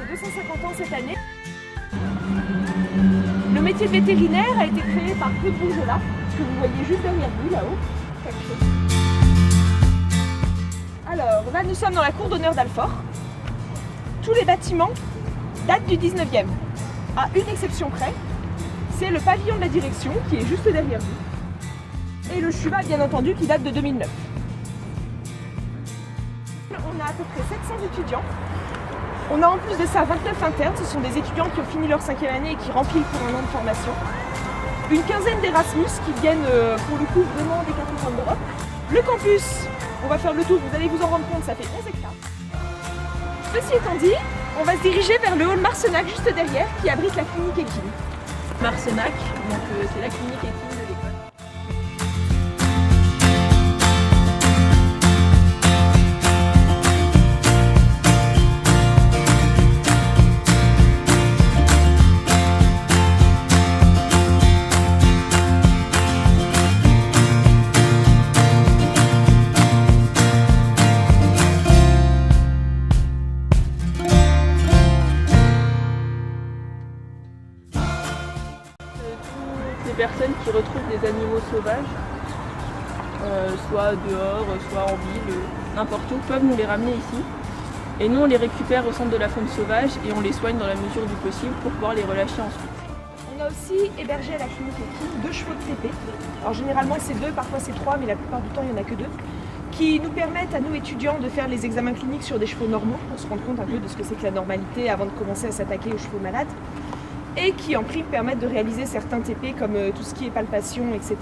250 ans cette année. Le métier de vétérinaire a été créé par Claude Bourgelat, que vous voyez juste derrière vous, là-haut. Alors, là nous sommes dans la cour d'honneur d'Alfort. Tous les bâtiments datent du 19e, à une exception près. C'est le pavillon de la direction qui est juste derrière vous. Et le Chuva, bien entendu, qui date de 2009. On a à peu près 700 étudiants. On a en plus de ça 29 internes, ce sont des étudiants qui ont fini leur 5e année et qui remplissent pour un an de formation. Une quinzaine d'Erasmus qui viennent pour le coup vraiment des 4 coins d'Europe. Le campus, on va faire le tour, vous allez vous en rendre compte, ça fait 11 hectares. Ceci étant dit, on va se diriger vers le hall Marcenac juste derrière qui abrite la clinique équine. Marcenac, donc c'est la clinique équine de l'école. Des personnes qui retrouvent des animaux sauvages, soit dehors, soit en ville, n'importe où, peuvent nous les ramener ici. Et nous on les récupère au centre de la faune sauvage et on les soigne dans la mesure du possible pour pouvoir les relâcher ensuite. On a aussi hébergé à la clinique équine 2 chevaux de TP. Alors généralement c'est 2, parfois c'est 3, mais la plupart du temps il n'y en a que 2. Qui nous permettent à nous étudiants de faire les examens cliniques sur des chevaux normaux, pour se rendre compte un peu de ce que c'est que la normalité avant de commencer à s'attaquer aux chevaux malades. Et qui en prime permettent de réaliser certains TP comme tout ce qui est palpation, etc.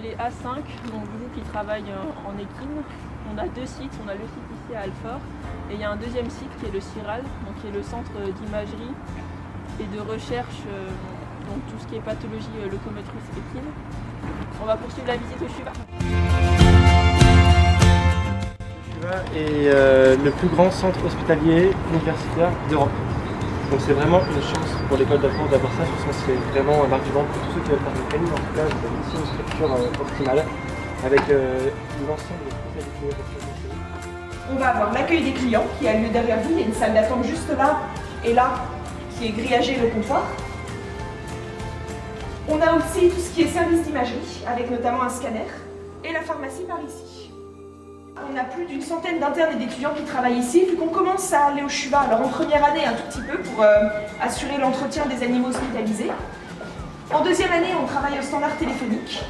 Les A5, donc vous qui travaillent en équine, on a 2 sites. On a le site ici à Alfort et il y a un deuxième site qui est le CIRAL, donc qui est le centre d'imagerie et de recherche, donc tout ce qui est pathologie locomotrice équine. On va poursuivre la visite au Chuva. Le Chuva est le plus grand centre hospitalier universitaire d'Europe. Donc c'est vraiment une chance pour l'école d'Alfort d'avoir ça, je pense que c'est vraiment un argument pour tous ceux qui veulent faire une canine. En tout cas, vous avez ici une structure optimale avec l'ensemble des spécialités. On va avoir l'accueil des clients qui a lieu derrière vous, il y a une salle d'attente juste là et là qui est grillagée le comptoir. On a aussi tout ce qui est service d'imagerie avec notamment un scanner et la pharmacie par ici. On a plus d'une centaine d'internes et d'étudiants qui travaillent ici, vu qu'on commence à aller au Chuva. Alors en première année un tout petit peu pour assurer l'entretien des animaux hospitalisés. En deuxième année on travaille au standard téléphonique.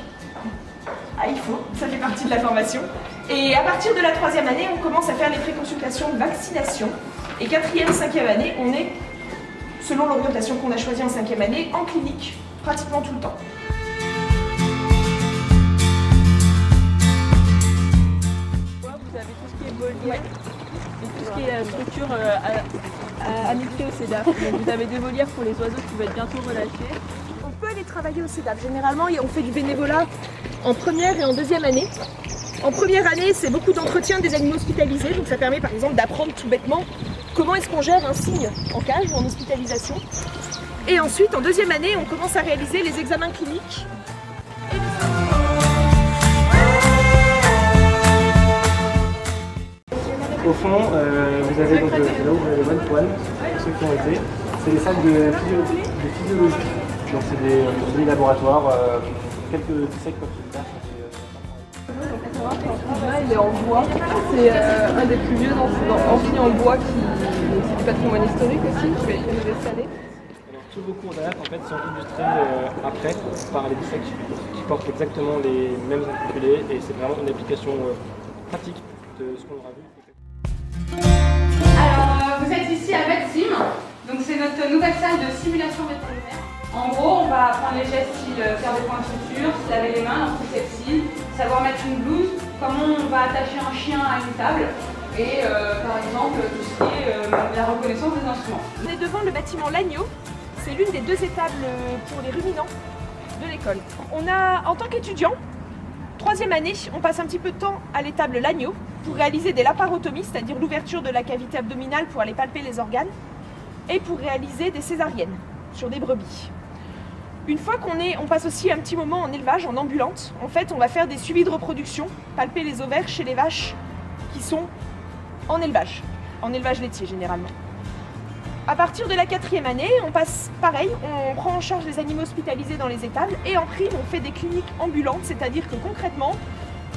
Ah il faut, ça fait partie de la formation. Et à partir de la 3e année on commence à faire les préconsultations de vaccination. Et 4e, 5e année on est, selon l'orientation qu'on a choisie en 5e année, en clinique pratiquement tout le temps. Ouais. Et tout ce qui est structure annexée au CEDAF. Donc vous avez des volières pour les oiseaux qui vont être bientôt relâchés. On peut aller travailler au CEDAF. Généralement, on fait du bénévolat en première et en deuxième année. En première année, c'est beaucoup d'entretien des animaux hospitalisés. Donc ça permet par exemple d'apprendre tout bêtement comment est-ce qu'on gère un cygne en cage ou en hospitalisation. Et ensuite, en deuxième année, on commence à réaliser les examens cliniques. Au fond, vous avez donc là où vous avez les bonnes poils, ceux qui ont été. C'est des salles de physiologie. Donc c'est des laboratoires, quelques essais comme ça. Il est en bois, c'est un des plus vieux amphis en bois c'est du patrimoine historique aussi, qui a été réinstallé. Tous vos cours d'AF en fait sont illustrés après par les dissecs qui portent exactement les mêmes intitulés et c'est vraiment une application pratique de ce qu'on aura vu. Alors vous êtes ici à VetSim, donc c'est notre nouvelle salle de simulation vétérinaire. En gros, on va apprendre les gestes style faire des points de suture, se laver les mains, l'antisepsie, savoir mettre une blouse, comment on va attacher un chien à une table et par exemple tout ce qui est la reconnaissance des instruments. On est devant le bâtiment L'Agneau, c'est l'une des 2 étables pour les ruminants de l'école. On a, en tant qu'étudiant, 3e année, on passe un petit peu de temps à l'étable L'Agneau pour réaliser des laparotomies, c'est-à-dire l'ouverture de la cavité abdominale pour aller palper les organes, et pour réaliser des césariennes sur des brebis. Une fois on passe aussi un petit moment en élevage, en ambulante. En fait, on va faire des suivis de reproduction, palper les ovaires chez les vaches qui sont en élevage laitier généralement. À partir de la 4e année, on passe pareil, on prend en charge les animaux hospitalisés dans les étables et en prime on fait des cliniques ambulantes, c'est-à-dire que concrètement,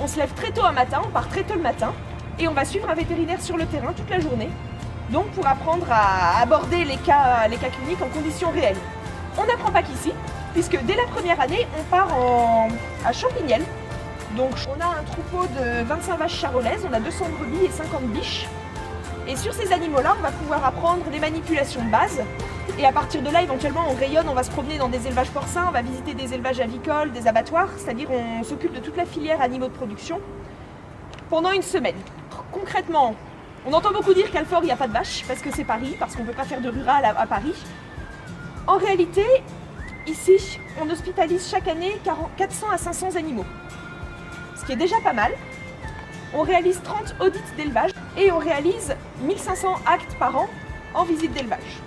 on se lève très tôt un matin, on part très tôt le matin et on va suivre un vétérinaire sur le terrain toute la journée, donc pour apprendre à aborder les cas cliniques en conditions réelles. On n'apprend pas qu'ici, puisque dès la première année, on part à Champignelles. Donc on a un troupeau de 25 vaches charolaises, on a 200 brebis et 50 biches. Et sur ces animaux-là, on va pouvoir apprendre des manipulations de base. Et à partir de là, éventuellement, on rayonne, on va se promener dans des élevages porcins, on va visiter des élevages avicoles, des abattoirs, c'est-à-dire on s'occupe de toute la filière animaux de production pendant une semaine. Concrètement, on entend beaucoup dire qu'Alfort, il n'y a pas de vaches, parce que c'est Paris, parce qu'on ne peut pas faire de rural à Paris. En réalité, ici, on hospitalise chaque année 400 à 500 animaux, ce qui est déjà pas mal. On réalise 30 audits d'élevage et on réalise 1500 actes par an en visite d'élevage.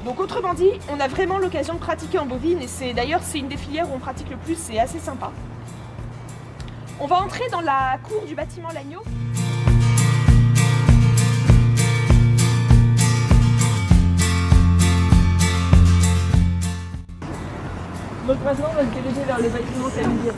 Donc autrement dit, on a vraiment l'occasion de pratiquer en bovine et c'est une des filières où on pratique le plus, c'est assez sympa. On va entrer dans la cour du bâtiment L'Agneau. Donc maintenant on va se diriger vers le bâtiment Caluire.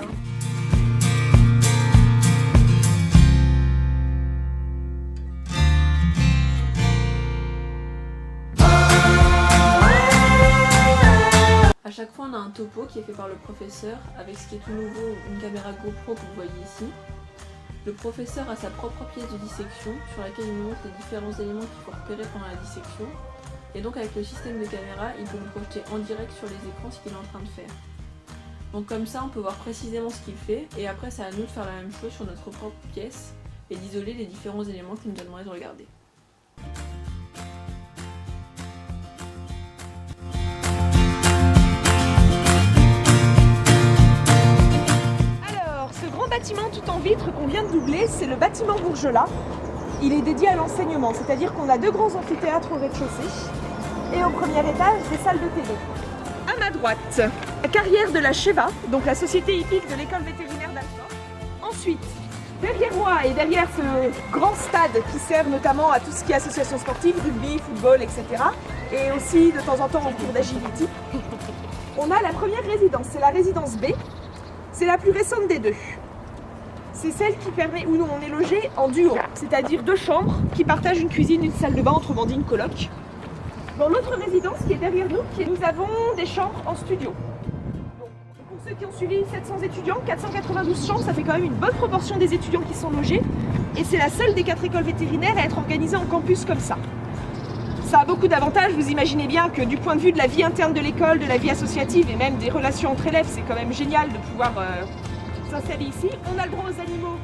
À chaque fois, on a un topo qui est fait par le professeur, avec ce qui est tout nouveau, une caméra GoPro que vous voyez ici. Le professeur a sa propre pièce de dissection, sur laquelle il nous montre les différents éléments qu'il faut repérer pendant la dissection. Et donc avec le système de caméra, il peut nous projeter en direct sur les écrans ce qu'il est en train de faire. Donc comme ça, on peut voir précisément ce qu'il fait, et après c'est à nous de faire la même chose sur notre propre pièce, et d'isoler les différents éléments qu'il nous donnerait de regarder. Bâtiment tout en vitre qu'on vient de doubler, c'est le bâtiment Bourgelat. Il est dédié à l'enseignement, c'est-à-dire qu'on a 2 grands amphithéâtres au rez-de-chaussée et au premier étage des salles de télé. À ma droite, la carrière de la Cheva, donc la société hippique de l'école vétérinaire d'Alfort. Ensuite, derrière moi et derrière ce grand stade qui sert notamment à tout ce qui est association sportive, rugby, football, etc. et aussi de temps en temps en cours d'agility, on a la première résidence, c'est la résidence B. C'est la plus récente des 2. C'est celle qui permet, où nous on est logé en duo, c'est-à-dire 2 chambres qui partagent une cuisine, une salle de bain, autrement dit une coloc. Dans l'autre résidence qui est derrière nous, nous avons des chambres en studio. Donc, pour ceux qui ont suivi 700 étudiants, 492 chambres, ça fait quand même une bonne proportion des étudiants qui sont logés. Et c'est la seule des 4 écoles vétérinaires à être organisée en campus comme ça. Ça a beaucoup d'avantages, vous imaginez bien que du point de vue de la vie interne de l'école, de la vie associative et même des relations entre élèves, c'est quand même génial de pouvoir s'installer ici. On a le droit aux animaux